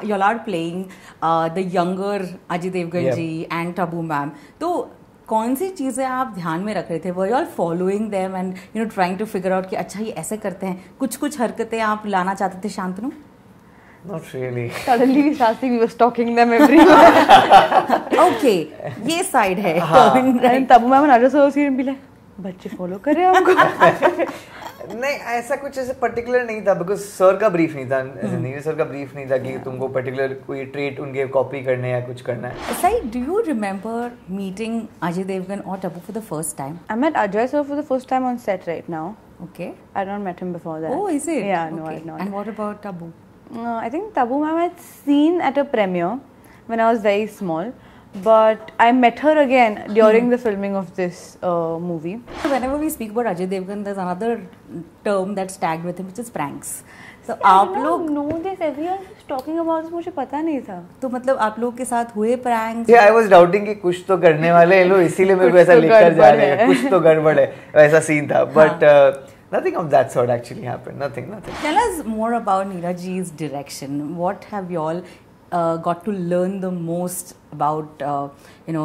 You all are playing the younger Ajay Devgan ji and Tabu ma'am. तो कौन सी चीज़ें आप ध्यान में रख रहे थे? Were you all following them and trying to figure out कि अच्छा ये ऐसे करते हैं? कुछ हरकतें आप लाना चाहते थे Shantanu? Not really. Suddenly we started we were stalking them everywhere. Okay, ये side है. And Tabu ma'am and Ajay sir would be like, बच्चे follow कर रहे हैं हमको. नहीं ऐसा कुछ ऐसे पर्टिकुलर नहीं था बिकॉज सर का ब्रीफ नहीं था, नीरज सर का ब्रीफ नहीं था कि तुमको पर्टिकुलर कोई ट्रेट उनके कॉपी करने या कुछ करना है. Sai, do you remember meeting Ajay Devgan or Tabu for the first time? I met Ajay sir for the first time on set right now. Okay. I had not met him before that. Oh, is it? Yeah, no, okay. I had not. And what about Tabu? I think Tabu ma'am I had seen at a premiere when I was very small. But I met her again during the filming of this movie. Whenever we speak about Ajay Devgan, there's another term that's tagged with him, which is pranks. So आप लोग know this, everyone is talking about this, मुझे पता नहीं था. तो मतलब आप लोग के साथ हुए pranks? Yeah, I was doubting कि कुछ तो करने वाले हैं लोग, इसीलिए मेरे को ऐसा लेकर जा रहे हैं. कुछ तो गड़बड़ है, वैसा सीन था. But nothing of that sort actually happened. Nothing. Tell us more about Neeraj ji's direction. What have you all got to learn the most about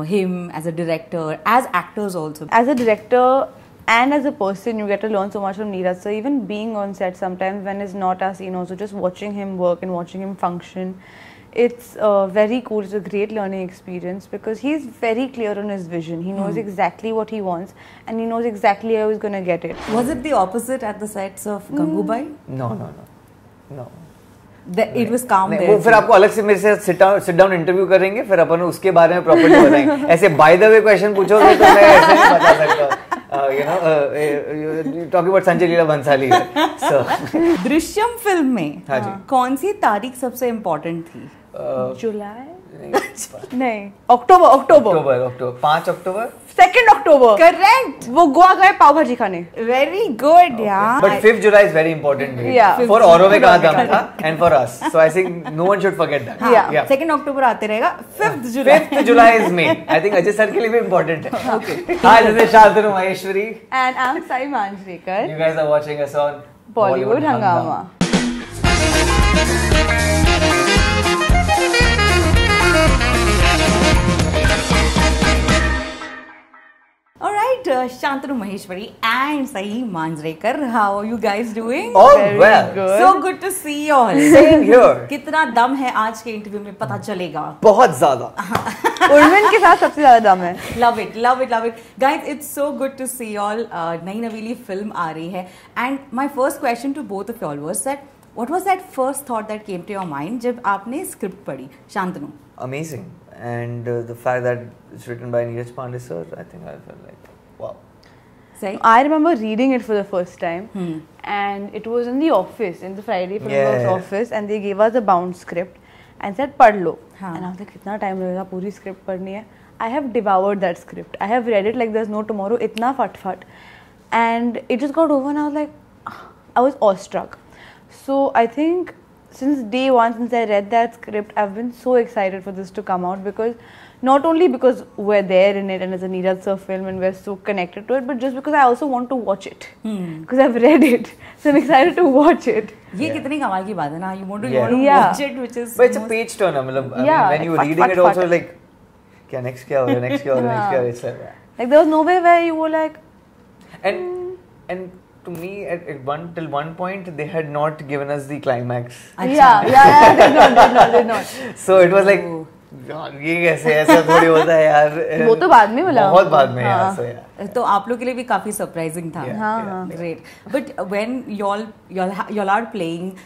him as a director, as actors also? As a director and as a person, you get to learn so much from Neeraj. So even being on set sometimes when it's not a scene, also just watching him work and watching him function, it's very cool. It's a great learning experience because he's very clear on his vision. He knows exactly what he wants and he knows exactly how he's going to get it. Was it the opposite at the sets of Gangubai? No. It was calm there. वो फिर आपको अलग से मेरे से sit down interview करेंगे, फिर अपन उसके बारे में प्रॉपर्ली बताएंगे. ऐसे by the way क्वेश्चन पूछोगे तो मैं ऐसे नहीं बता सकता. Talking about Sanjay Leela Bhansali. So Drishyam film में कौन सी तारीख सबसे इम्पोर्टेंट थी? जुलाई नहीं, अक्टूबर 5 अक्टूबर 2 अक्टूबर. करेक्ट. वो गोवा गए पाव भाजी खाने. वेरी गुड यार. But 5th July is very important. Yeah. For औरों में कहा दम था and for us. So I think no one should forget that. Yeah. 2 अक्टूबर आते रहेगा. 5th July. 5th July is main. I think Ajay sir के लिए भी important है. Okay. Hi, this is Shantanu Maheshwari. And I'm Sai Manjrekar. You guys are watching us on Bollywood Hungama. Alright, Shantanu Maheshwari and Sai Manjrekar, how are you guys doing? All Very well. good. So good to see you all. Same here. कितना दम है आज के interview में पता चलेगा. बहुत ज़्यादा. उर्मिन के साथ सबसे ज्यादा दम है. Love it. Guys, it's so good to see you all. नई नवीली फिल्म आ रही है. And my first question to both of you all was that what was that first thought that came to your mind जब आपने script पढ़ी? Shantanu. Amazing. And the fact that it's written by Neeraj Pandey sir, I think I felt like, wow. Say? I remember reading it for the first time, and it was in the office, in the Friday Filmworks office, and they gave us a bound script and said, "Padh lo." And I was like, "कितना time लगेगा पूरी script पढ़नी है?" I have devoured that script. I have read it like there's no tomorrow. इतना फट, and it just got over, and I was like, I was awestruck. So I think since day one, since I read that script, I've been so excited for this to come out because not only because we're there in it and it's a Neeraj sir film and we're so connected to it, but just because I also want to watch it because I've read it, so I'm excited to watch it. ये कितनी कमाल की बात है ना. You want to watch it, which is. But it's a page turner. मतलब I mean, when you're reading it, also like, क्या next क्या हो रहा है? It's like there was no way where you were like. And to me, till one point, they had not given us the climax. Yeah, they did not. So it was like, ये कैसे ऐसा थोड़ी होता है यार. वो तो बाद में बोला. बहुत बाद में यार. So yeah. तो आप लोग के लिए भी काफी सरप्राइजिंग था. Great. But when y'all are playing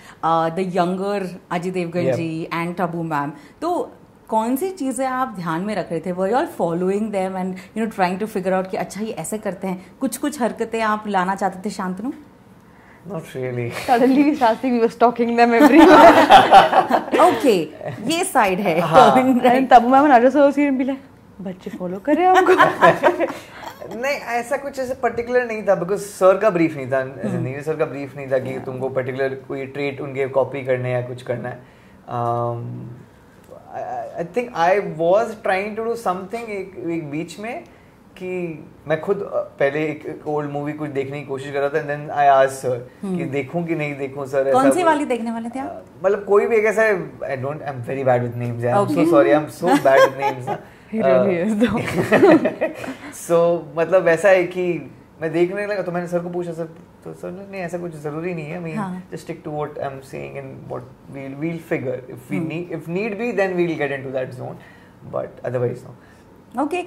the younger Ajay Devgan ji and Tabu ma'am, तो कौन सी चीज़ें आप ध्यान में रख रहे थे? Were you all following them and trying to figure out कि अच्छा ये ऐसे करते हैं? कुछ हरकतें आप लाना चाहते थे Shantanu? Not really. Suddenly we started we were stalking them everywhere. Okay, ये side है. And Tabu ma'am and Ajay sir would be like, बच्चे follow कर रहे हैं हमको. नहीं ऐसा कुछ ऐसे पर्टिकुलर नहीं था बिकॉज सर का ब्रीफ नहीं था, नीरज सर का ब्रीफ नहीं था कि तुमको पर्टिकुलर कोई ट्रेट उनके कॉपी करने या कुछ करना है. I think I was trying to do something एक बीच में कि मैं खुद पहले एक ओल्ड मूवी कुछ देखने की कोशिश कर रहा था, and then I asked sir कि देखूं कि नहीं देखूं सर। कौन सी वाली देखने वाले थे आप? मतलब कोई भी एक ऐसा, I am very bad with names, I am so sorry, I am so bad with names. He really is though. So मतलब ऐसा है कि मैं देखने लगा तो मैंने सर को पूछा, सर तो सर ने ऐसा कुछ जरूरी नहीं है, I mean just stick to what I'm saying and what we'll figure, if need be then we'll get into that zone, but otherwise no. Okay,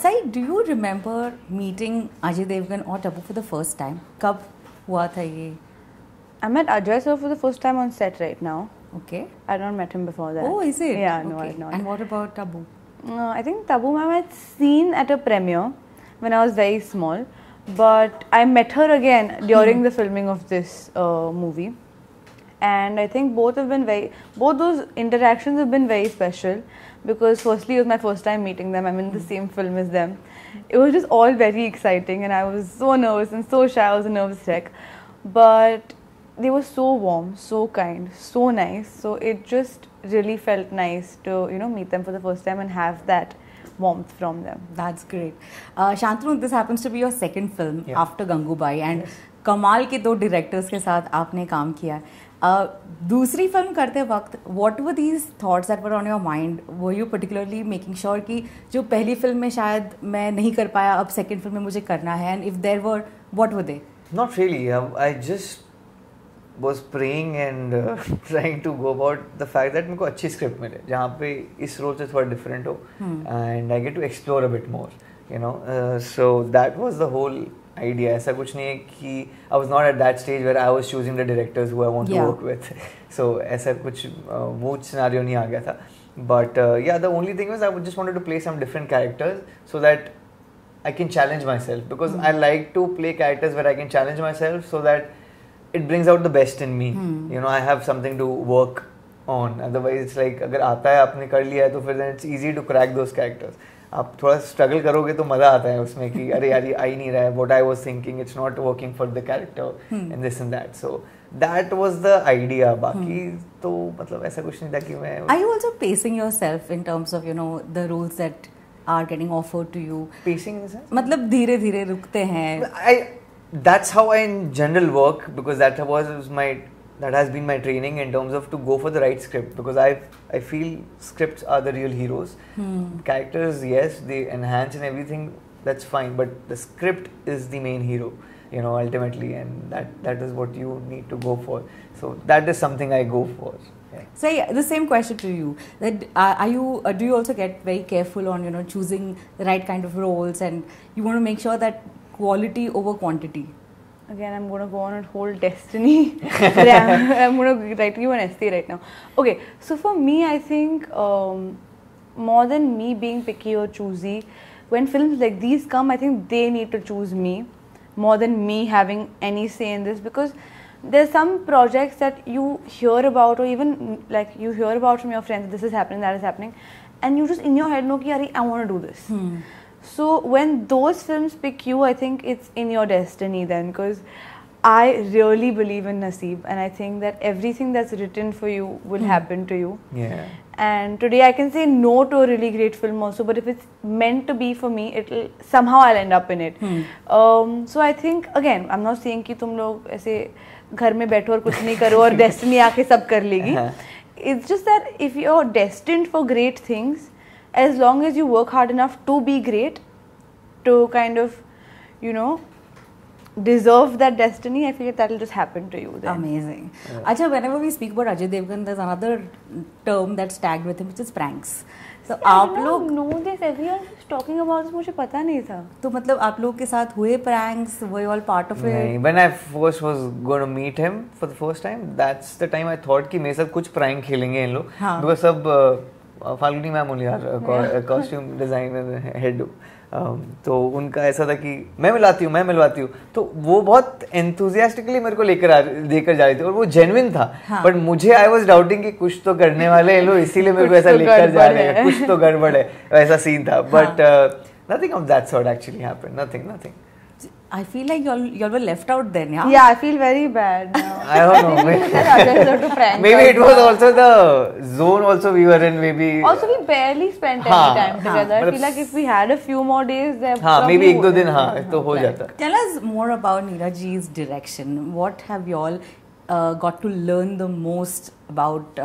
Sai, do you remember meeting Ajay Devgan or Tabu for the first time? कब हुआ था ये? I met Ajay sir for the first time on set right now. Okay. I had not met him before that. Oh, is it? Yeah, no, okay. I had not. And what about Tabu? I think Tabu ma'am I had seen at a premiere when I was very small, but I met her again during the filming of this movie, and I think both those interactions have been very special, because firstly it was my first time meeting them. I'm in the same film as them. It was just all very exciting, and I was so nervous and so shy. I was a nervous wreck, but they were so warm, so kind, so nice. So it just really felt nice to meet them for the first time and have that warmth from them. That's great. Shantanu, this happens to be your second film after Gangubai, and yes. कमाल के 2 directors के साथ आपने काम किया. दूसरी film करते वक्त what were these thoughts that were on your mind? Were you particularly making sure कि जो पहली फिल्म में शायद मैं नहीं कर पाया, अब सेकंड फिल्म में मुझे करना है, and if there were, what were they? Not really. I just was praying and trying to go about the fact that मेरे को अच्छी स्क्रिप्ट मिले जहाँ पे इस रोल से थोड़ा डिफरेंट हो, and I get to explore a bit more, so that was the whole idea. ऐसा कुछ नहीं है कि I was not at that stage where I was choosing the directors who I want to work with, so ऐसा कुछ वो scenario नहीं आ गया था, but the only thing was I just wanted to play some different characters so that I can challenge myself, because I like to play characters where I can challenge myself so that it brings out the best in me. I have something to work on. Otherwise it's like अगर आता है आपने कर लिया है तो फिर then it's easy to crack those characters. आप थोड़ा स्ट्रगल करोगे तो मजा आता है उसमें कि अरे यार ये आ ही नहीं रहा है, what I was thinking it's not working for the character and this and that. So that was the idea. बाकी तो मतलब ऐसा कुछ नहीं था कि मैं. Are you also pacing yourself in terms of the roles that are getting offered to you? Pacing in the sense? मतलब धीरे धीरे रुकते हैं. That's how I in general work, because that has been my training in terms of to go for the right script, because I feel scripts are the real heroes. Characters, yes, they enhance and everything, that's fine, but the script is the main hero, ultimately, and that is what you need to go for. So that is something I go for. So the same question to you, that do you also get very careful on choosing the right kind of roles, and you want to make sure that quality over quantity? Again, I'm going to go on a whole destiny. I'm going to write you an essay right now. Okay, so for me, I think more than me being picky or choosy, when films like these come, I think they need to choose me more than me having any say in this, because there's some projects that you hear about, or even like you hear about from your friends, this is happening, that is happening, and you just in your head know ki, I want to do this. So when those films pick you, I think it's in your destiny then, because I really believe in Naseeb, and I think that everything that's written for you will happen to you. Yeah. And today I can say no to a really great film also, but if it's meant to be for me, somehow I'll end up in it. So I think, again, I'm not saying कि तुम लोग ऐसे घर में बैठो और कुछ नहीं करो और destiny आके सब कर लेगी. It's just that if you're destined for great things, as long as you work hard enough to be great, to kind of, deserve that destiny, I feel that will just happen to you then. Amazing. Acha, whenever we speak about Ajay Devgan, there's another term that's tagged with him, which is pranks. So आप लोग know this, everyone is talking about this, मुझे पता नहीं था. तो मतलब आप लोग के साथ हुए pranks, were you all part of it? When I first was going to meet him for the first time, that's the time I thought कि मेरे साथ कुछ prank खेलेंगे इन लोग, because सब फाल्गुनी मैम ओनली यार costume designer head. तो उनका ऐसा था कि मैं मिलवाती हूँ, तो वो बहुत enthusiastically मेरे को लेकर जा रही थी, और वो genuine था. बट मुझे I was doubting कि कुछ तो करने वाले हैं लोग, इसीलिए मेरे को ऐसा लेकर जा रहे हैं, कुछ तो गड़बड़ है, ऐसा सीन था. But nothing of that sort actually happened. Nothing. I feel like y'all were left out then, yeah? Yeah, I feel very bad now. I don't know. Maybe it was also the zone also we were in, maybe. Also, we barely spent any time together. I feel like if we had a few more days, there maybe एक दो दिन तो हो जाता. Tell us more about Neeraj ji's direction. What have y'all got to learn the most about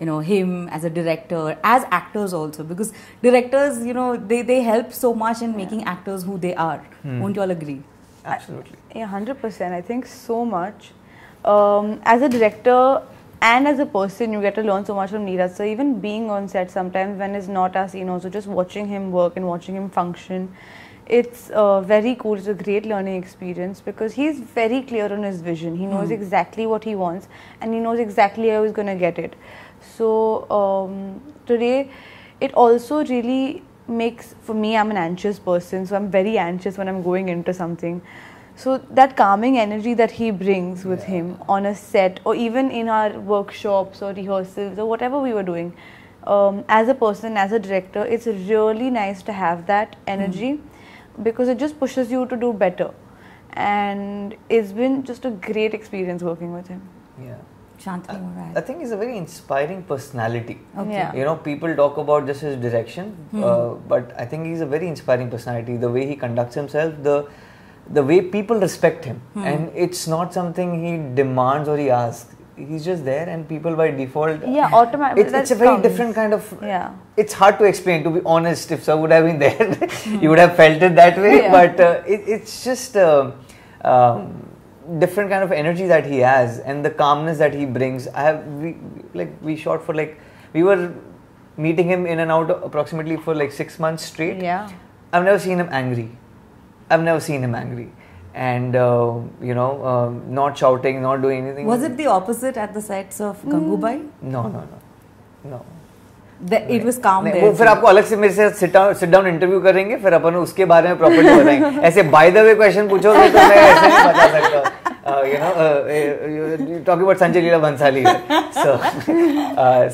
him as a director, as actors also, because directors they help so much in making actors who they are. Won't you all agree? Absolutely. Yeah, 100%. I think so much. As a director and as a person, you get to learn so much from Neeraj. So even being on set sometimes when it's not as so just watching him work and watching him function, it's very cool. It's a great learning experience because he's very clear on his vision. He knows exactly what he wants and he knows exactly how he's going to get it. So today, it also really makes, for me, I'm an anxious person, so I'm very anxious when I'm going into something. So that calming energy that he brings with him on a set or even in our workshops or rehearsals or whatever we were doing, as a person, as a director, it's really nice to have that energy because it just pushes you to do better. And it's been just a great experience working with him. Yeah. Shantanu, I think he's a very inspiring personality. Okay. Yeah. People talk about just his direction, but I think he's a very inspiring personality. The way he conducts himself, the way people respect him, and it's not something he demands or he asks. He's just there, and people by default. Yeah, automatically. It's a very different kind of. Yeah. It's hard to explain. To be honest, if sir would have been there, you would have felt it that way. Yeah. But it's just. Different kind of energy that he has and the calmness that he brings. We shot for we were meeting him in and out approximately for 6 months straight. Yeah. I've never seen him angry. And not shouting, not doing anything. Was it the opposite at the sets of Gangubai? No. It was calm there. वो फिर आपको अलग से मेरे से sit down interview करेंगे फिर अपन उसके बारे में प्रॉपर्ली बताएंगे. ऐसे by the way क्वेश्चन पूछोगे तो मैं ऐसे नहीं बता सकता. Talking about Sanjay Leela Bhansali.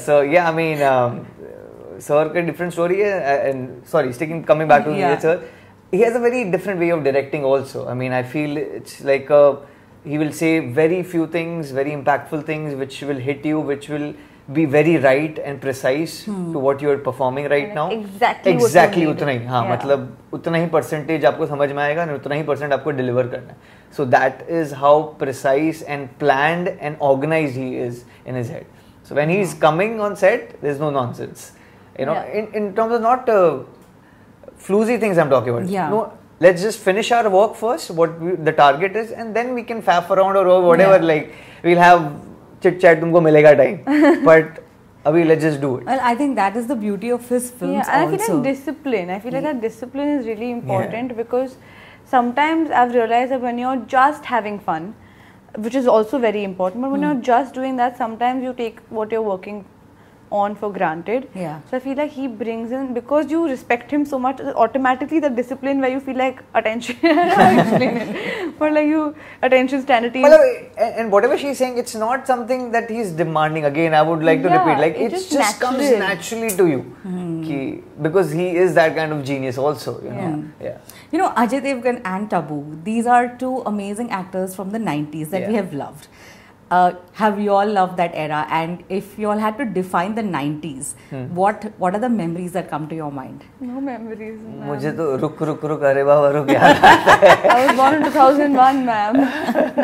So yeah, I mean sir का different story है. And sorry, coming back to Neeraj sir, he has a very different way of directing also. I mean, I feel it's like he will say very few things, very impactful things which will hit you, which will be very right and precise to what you are performing right now. Exactly उतना ही. हाँ, मतलब उतना ही percentage आपको समझ में आएगा और उतना ही % आपको deliver करना है. So that is how precise and planned and organized he is in his head. So when he is coming on set, there is no nonsense. In terms of not floozy things I'm talking about. Yeah. No, let's just finish our work first, the target is, and then we can faff around or whatever. We'll have chit chat, तुमको मिलेगा time. But abhi let's just do it. Well, I think that is the beauty of his films also. I feel like discipline. I feel like that discipline is really important because sometimes I've realized that when you're just having fun, which is also very important, but when you're just doing that, sometimes you take what you're working on for granted. Yeah. So I feel like he brings in, because you respect him so much, automatically the discipline where you feel like attention. I don't know how to explain it. But attention, sanity. And whatever she's saying, it's not something that he's demanding. Again, I would like to repeat, it just comes naturally to you. Because he is that kind of genius also. Ajay Devgan and Tabu, these are two amazing actors from the 90s that we have loved. Have you all loved that era? And if you all had to define the 90s, what are the memories that come to your mind? No memories, ma'am. मुझे तो रुक अरे बाबा रुक याद आता है. I was born in 2001, ma'am.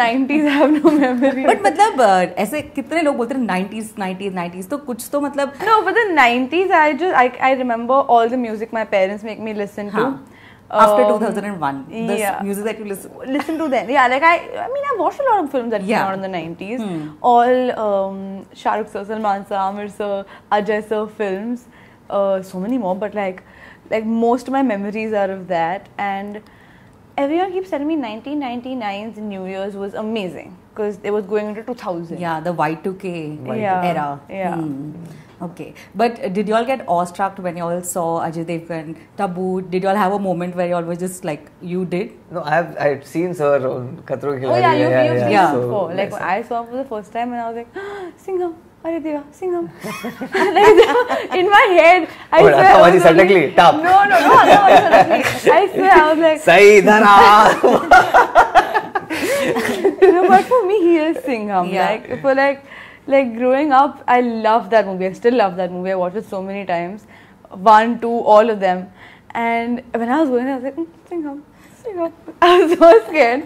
90s I have no memory. But मतलब ऐसे कितने लोग बोलते हैं 90s तो कुछ तो मतलब. No, but the 90s I remember all the music my parents make me listen to. After 2001, the music that you listen to then. Yeah, I watched a lot of films that came out in the 90s. All Shah Rukh sir, Salman sir, Amir sir, Ajay sir films. So many more, but like most of my memories are of that. And everyone keeps telling me 1999's New Year's was amazing because it was going into 2000. Yeah, the Y2K era. Yeah. Okay, but did you all get awestruck when you all saw Ajay Devgan, Tabu? Did you all have a moment where you all were just like, you did? No, I've seen sir on Khatro Ke Khiladi. Oh yeah, you've seen him before. So, I saw him for the first time and I was like, Singham, Ajay Devgan, Singham. In my head, I swear. I was No, I swear I was like, Sahi dhara. No, but for me, he is Singham. Yeah. Like for like growing up, I love that movie. I still love that movie. I watched it so many times. 1, 2, all of them. And when I was going, I was like, Singham. I was so scared.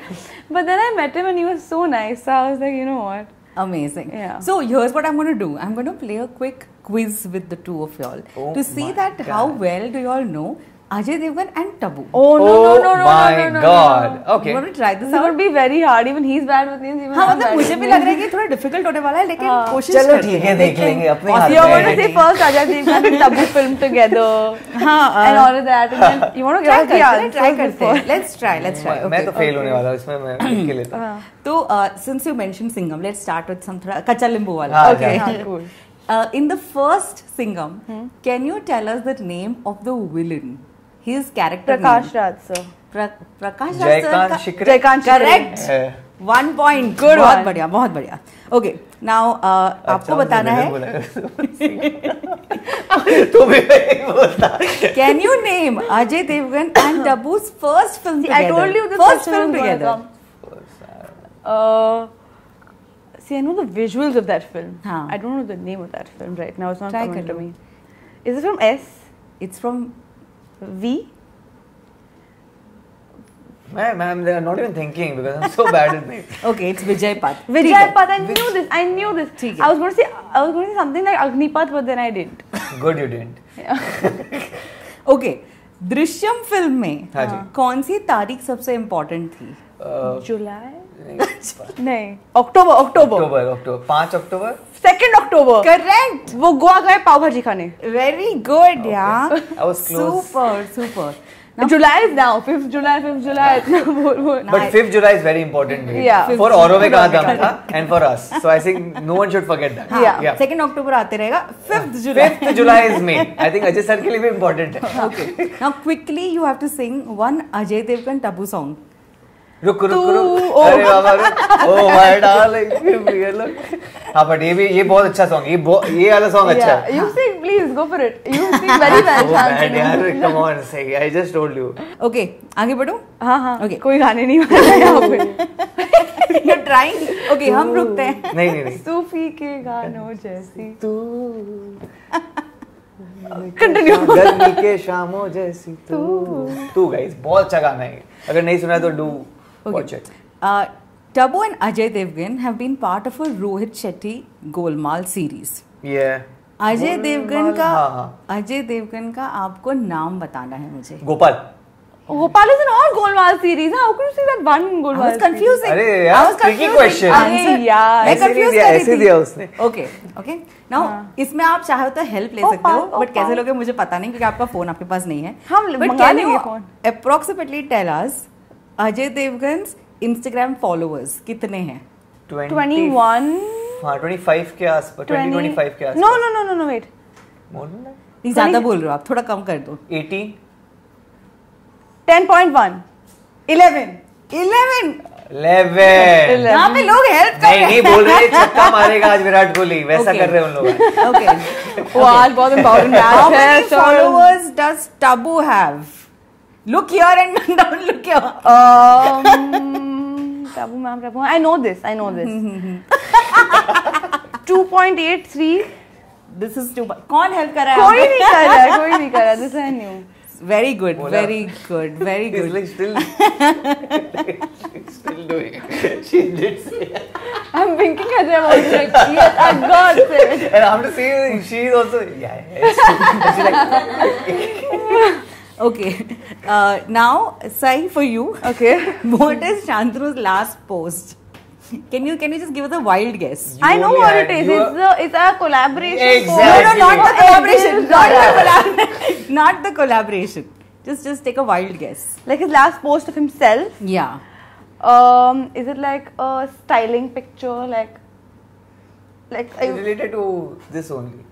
But then I met him and he was so nice. So I was like, you know what? Amazing. Yeah. So here's what I'm going to do. I'm going to play a quick quiz with the two of y'all to see that God. how well do y'all know Ajay Devgan and Tabu. Oh no. my God. Okay. You want to try this This out? would be very hard. Even he's bad with names. Even हाँ I'm मतलब bad मुझे with भी names. लग रहा है कि थोड़ा difficult होने वाला है लेकिन कोशिश चलो करते ठीक है हैं देख लेंगे अपने हाथ You में want to है। say first Ajay Devgan and Tabu film together हाँ and all of that, and then you want to try get the करते हैं answers try करते before. हैं let's try मैं तो फेल होने वाला हूँ इसमें मैं लिख के लेता हूँ तो since you mentioned Singham let's start with some थोड़ा कच्चा नींबू वाला हाँ, okay हाँ, cool. In the first Singham can you tell us the name of the villain his character Prakash name Raj sir. Prakash Jaikant Shikre Jayakant correct है। 1 point Good बहुत one. बढ़िया बहुत बढ़िया ओके नाउ आपको बताना है तो भी मैं बोलता can you name Ajay Devgan and Tabu's first film See, I together told you this first question film was gonna together come. See, I know the visuals of that film. हाँ. I don't know the name of that film right now. It's not Try coming कर to low. me. Is it from S? it's from V? Ma'am, they are not even thinking because I'm so bad at names. okay it's Vijay Path Vijay Path. I knew this. I knew this. ठीक है. I was going to say something like Agnipath, but then I didn't. Good you didn't. Okay Drishyam film में हाँ जी। कौन सी तारीख सबसे important थी July? नहीं. October. 5 अक्टूबर 2nd October. Correct वो गोवा गए पाव भाजी खाने. वेरी गुड यार I was close. Super July is now. 5th July. इतना बोल. But 5th July is very important day. Yeah. For औरों का दम था and for us. So I think no one should forget that. Yeah. Second अक्टूबर आते रहेगा 5th July 5th July is May. I think Ajay sir के लिए भी important है. okay now quickly you have to sing one Ajay Devgan Tabu song रुक अरे बाबा oh my darling हाँ but ये बहुत अच्छा सॉन्ग ये वाला सॉन्ग अच्छा है You sing, please go for it. You sing very well. Oh man यार Shantanu. come on say I just told you okay आगे बढ़ो हाँ. Okay. कोई गाने नहीं वाला यहाँ पे. you're trying okay हम रुकते हैं नहीं सूफी के गानों जैसी. तू Continue. गर्मी के शामों जैसी तू गाइस बहुत अच्छा गाना है अगर नहीं सुना तो do watch it Tabu and Ajay Devgan have been part of a Rohit Shetty Golmaal series. Yeah. Ajay Devgan का हाँ. अजय देवगन का आपको नाम बताना है मुझे Gopal. Gopal is in all Golmaal series. How could you see that one I Golmaal? was confusing. अरे यार, I was tricky confusing. question. Answer. अरे यार. मैं ऐसे नहीं confuse दिया, कर रही ऐसे थी. दिया उसने. Okay. Now इसमें आप चाहे तो हेल्प ले सकते हो बट कैसे लोगे मुझे पता नहीं क्योंकि आपका फोन आपके पास नहीं है. हम But मंगा can लेंगे you phone. approximately tell us Ajay देवगन्स Instagram followers कितने हैं? 21. हाँ 25 के आसपास 25 के आसपास. No, wait. More than that? नहीं ज्यादा बोल रहे हो आप थोड़ा कम कर दो. 18. 10.1. 11. 11. यहाँ पे लोग हेल्प कर नहीं बोल रहे छक्का मारेगा आज विराट कोहली वैसा Okay. कर रहे हैं उन लोग. Okay. वो आज बहुत important How match है. many followers does Tabu have? Look here and don't look here. Tabu. I know this. 2.83. This is too much. कौन हेल्प कर रहा है? कोई नहीं कर रहा. This I knew. Very good, बोला. very He's good. like still doing it. She did say it. I'm thinking as I'm also like, yes, I got it. And after saying it, she's also it's true. And she's like Okay. Now, Sai, for you, Okay. what is Shantanu's last post? Can you just give us a wild guess? You I know only what had- it is. you are- It's a collaboration. Exactly. No, not the collaboration. It is Not the collaboration. Not the collaboration. Just take a wild guess. Like his last post of himself. Yeah. Is it like a styling picture? Like It's related to this only.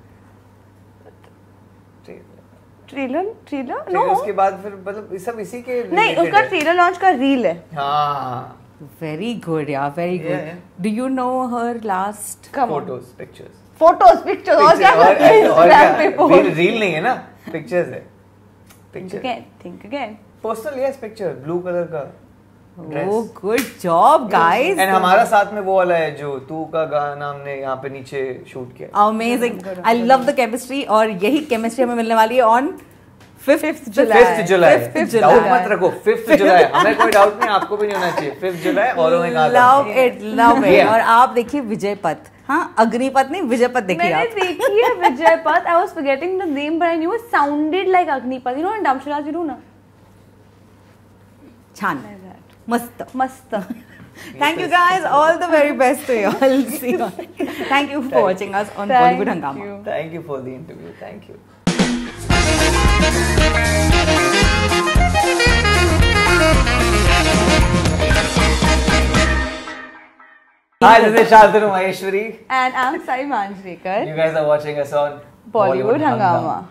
trailer? फिर No. उसके बाद फिर मतलब ये सब इसी के नहीं, related उसका है. ट्रेलर लॉन्च का रील है. हाँ. Very good, yeah. Very good. Yeah. Do you know her last? Come on. Photos, pictures. Photos, pictures. और क्या करते हैं Instagram पे post? रील नहीं है ना पिक्चर्स है Think picture again. Personal yes picture blue colour का Oh, good job, guys. And हमारा साथ में वो वाला है जो तू का गाना हमने यहाँ पे नीचे शूट किया. Amazing. I love the chemistry और यही chemistry हमें मिलने वाली है on 5th July. 5th July. Doubt मत रखो. 5th July. हमें कोई डाउट नहीं, आपको भी नहीं होना चाहिए. 5th July और मैं कहा Love it, love it. और आप देखिए विजय पथ. हाँ, अग्निपथ नहीं, विजय पथ देखिए आप. मैंने देखी है विजय पथ. I was forgetting the name but I knew it sounded like Agnipath. You know in Damsharaj you do ना. छान. मस्त. Thank you guys, all the very best to you all. See you. Thank you for watching us on Bollywood Hungama. Thank you for the interview. Thank you. Hi, this is Shantanu Maheshwari. And I'm Sai Manjrekar. You guys are watching us on Bollywood Hungama.